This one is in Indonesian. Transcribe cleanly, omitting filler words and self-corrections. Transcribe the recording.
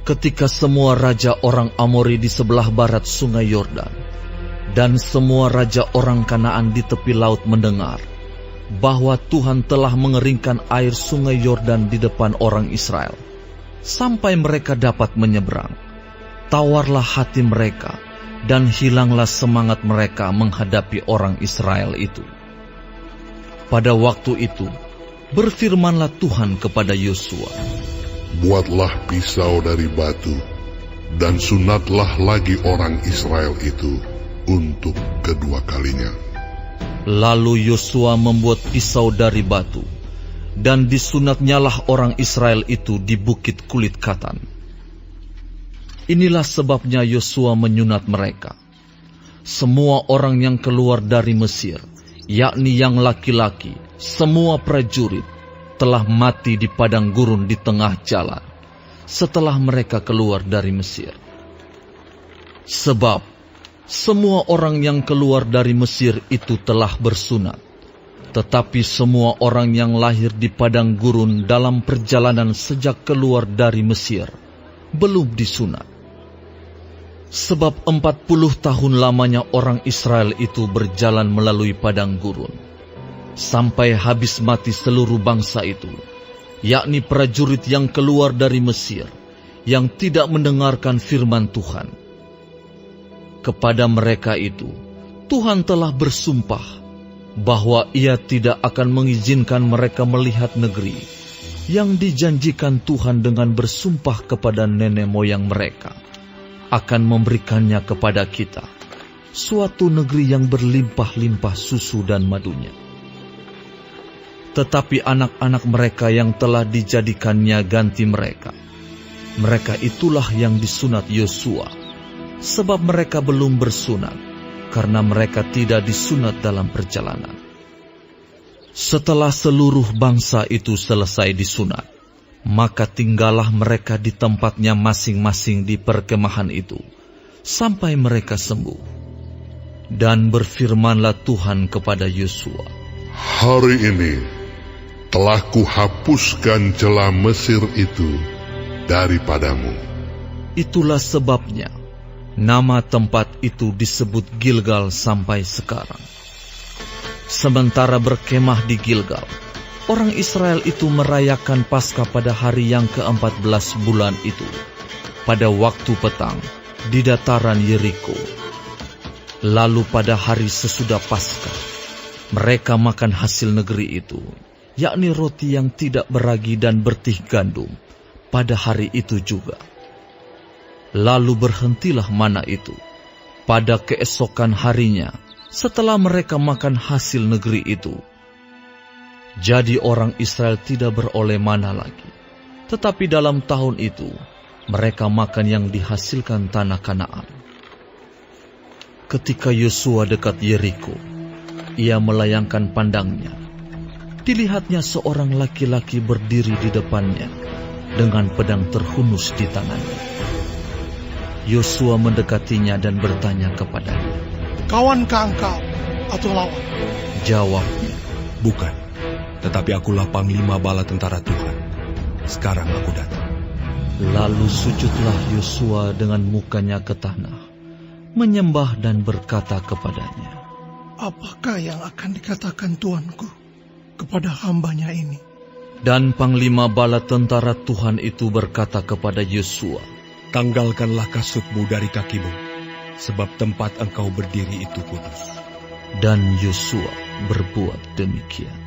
Ketika semua raja orang Amori di sebelah barat sungai Yordan dan semua raja orang Kanaan di tepi laut mendengar bahwa Tuhan telah mengeringkan air sungai Yordan di depan orang Israel, sampai mereka dapat menyeberang, tawarlah hati mereka dan hilanglah semangat mereka menghadapi orang Israel itu. Pada waktu itu, berfirmanlah Tuhan kepada Yosua, buatlah pisau dari batu, dan sunatlah lagi orang Israel itu untuk kedua kalinya. Lalu Yosua membuat pisau dari batu, dan disunatnyalah orang Israel itu di bukit kulit katan. Inilah sebabnya Yosua menyunat mereka. Semua orang yang keluar dari Mesir, yakni yang laki-laki, semua prajurit, telah mati di padang gurun di tengah jalan setelah mereka keluar dari Mesir. Sebab semua orang yang keluar dari Mesir itu telah bersunat, tetapi semua orang yang lahir di padang gurun dalam perjalanan sejak keluar dari Mesir belum disunat. Sebab 40 tahun lamanya orang Israel itu berjalan melalui padang gurun, sampai habis mati seluruh bangsa itu, yakni prajurit yang keluar dari Mesir, yang tidak mendengarkan firman Tuhan. Kepada mereka itu, Tuhan telah bersumpah bahwa Ia tidak akan mengizinkan mereka melihat negeri yang dijanjikan Tuhan dengan bersumpah kepada nenek moyang mereka, akan memberikannya kepada kita, suatu negeri yang berlimpah-limpah susu dan madunya. Tetapi anak-anak mereka yang telah dijadikannya ganti mereka, mereka itulah yang disunat Yosua, sebab mereka belum bersunat, karena mereka tidak disunat dalam perjalanan. Setelah seluruh bangsa itu selesai disunat, maka tinggallah mereka di tempatnya masing-masing di perkemahan itu, sampai mereka sembuh. Dan berfirmanlah Tuhan kepada Yosua, hari ini telah kuhapuskan celah Mesir itu daripadamu. Itulah sebabnya nama tempat itu disebut Gilgal sampai sekarang. Sementara berkemah di Gilgal, orang Israel itu merayakan Paskah pada hari yang ke-14 bulan itu, pada waktu petang di dataran Yeriko. Lalu pada hari sesudah Paskah, mereka makan hasil negeri itu, yakni roti yang tidak beragi dan bertih gandum, pada hari itu juga. Lalu berhentilah mana itu pada keesokan harinya setelah mereka makan hasil negeri itu. Jadi orang Israel tidak beroleh mana lagi, tetapi dalam tahun itu mereka makan yang dihasilkan tanah Kanaan. Ketika Yosua dekat Yeriko, ia melayangkan pandangnya. Dilihatnya seorang laki-laki berdiri di depannya dengan pedang terhunus di tangannya. Yosua mendekatinya dan bertanya kepadanya, kawankah engkau atau lawan? Jawabnya, bukan, tetapi akulah panglima bala tentara Tuhan. Sekarang aku datang. Lalu sujudlah Yosua dengan mukanya ke tanah, menyembah dan berkata kepadanya, apakah yang akan dikatakan Tuanku kepada hambanya ini? Dan panglima bala tentara Tuhan itu berkata kepada Yosua, tanggalkanlah kasutmu dari kakimu, sebab tempat engkau berdiri itu kudus. Dan Yosua berbuat demikian.